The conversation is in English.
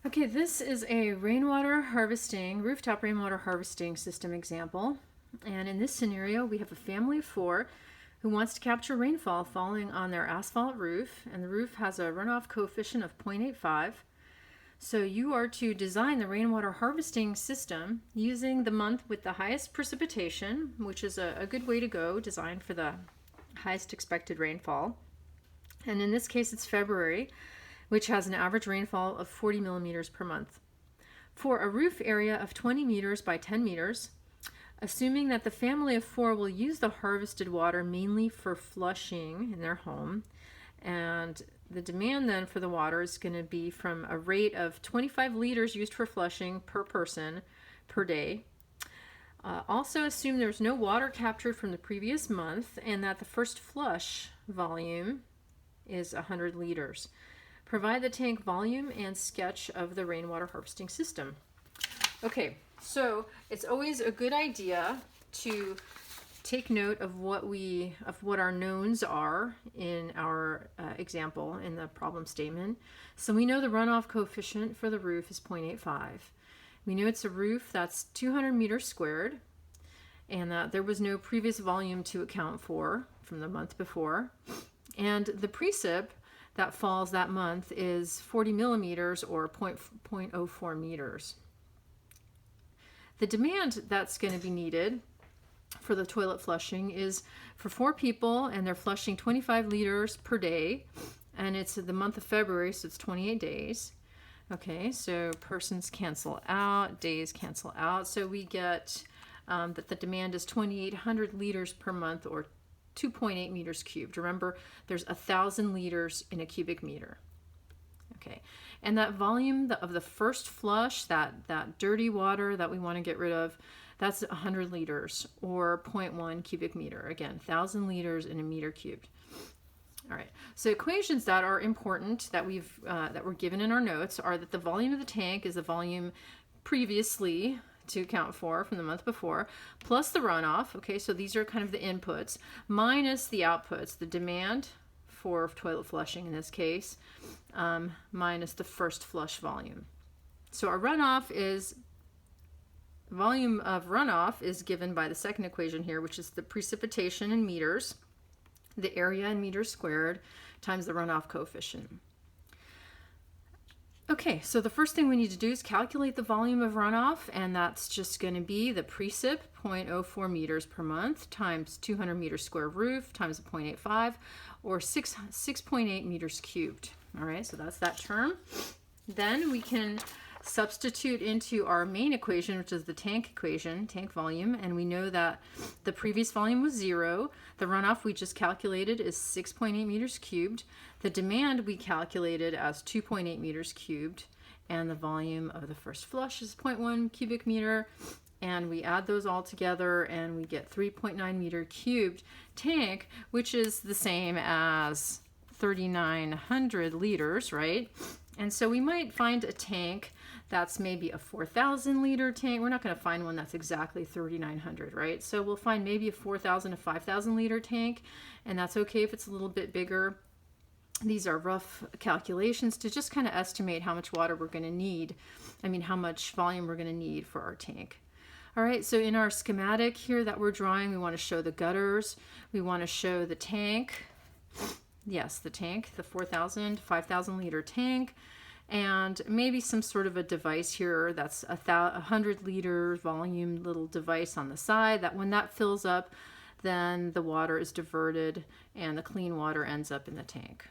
Okay, this is a rooftop rainwater harvesting system example. And in this scenario, we have a family of 4 who wants to capture rainfall falling on their asphalt roof, and the roof has a runoff coefficient of 0.85. So you are to design the rainwater harvesting system using the month with the highest precipitation, which is a good way to go, designed for the highest expected rainfall. And in this case, it's February, which has an average rainfall of 40 millimeters per month. For a roof area of 20 meters by 10 meters, assuming that the family of 4 will use the harvested water mainly for flushing in their home, and the demand then for the water is going to be from a rate of 25 liters used for flushing per person per day. Also assume there's no water captured from the previous month and that the first flush volume is 100 liters. Provide the tank volume and sketch of the rainwater harvesting system. Okay, so it's always a good idea to take note of what our knowns are in our example in the problem statement. So we know the runoff coefficient for the roof is 0.85. We know it's a roof that's 200 meters squared, and that there was no previous volume to account for from the month before. And the precip that falls that month is 40 millimeters or 0.04 meters. The demand that's going to be needed for the toilet flushing is for 4 people, and they're flushing 25 liters per day, and it's the month of February, so it's 28 days. Okay, so persons cancel out, days cancel out, so we get that the demand is 2,800 liters per month, or 2.8 meters cubed. Remember, there's 1,000 liters in a cubic meter. Okay, and that volume of the first flush, that dirty water that we want to get rid of, that's 100 liters or 0.1 cubic meter. Again, 1,000 liters in a meter cubed. All right, so equations that are important that that were given in our notes are that the volume of the tank is the volume previously to account for from the month before, plus the runoff. Okay, so these are kind of the inputs, minus the outputs, the demand for toilet flushing in this case, minus the first flush volume. So our volume of runoff is given by the second equation here, which is the precipitation in meters, the area in meters squared, times the runoff coefficient. Okay, so the first thing we need to do is calculate the volume of runoff, and that's just going to be the precip, 0.04 meters per month, times 200 meters square roof, times 0.85, or 6.8 meters cubed. All right, so that's that term. Then we can substitute into our main equation, which is the tank equation, tank volume, and we know that the previous volume was 0. The runoff we just calculated is 6.8 meters cubed. The demand we calculated as 2.8 meters cubed, and the volume of the first flush is 0.1 cubic meter, and we add those all together and we get 3.9 meter cubed tank, which is the same as 3,900 liters, right? And so we might find a tank that's maybe a 4,000 liter tank. We're not going to find one that's exactly 3,900, right? So we'll find maybe a 4,000 to 5,000 liter tank, and that's okay if it's a little bit bigger. These are rough calculations to just kind of estimate how much water we're going to need. How much volume we're going to need for our tank. All right, so in our schematic here that we're drawing, we want to show the gutters. We want to show the tank. Yes, the tank, the 4,000 to 5,000 liter tank, and maybe some sort of a device here that's 100 liter volume little device on the side, that when that fills up, then the water is diverted and the clean water ends up in the tank.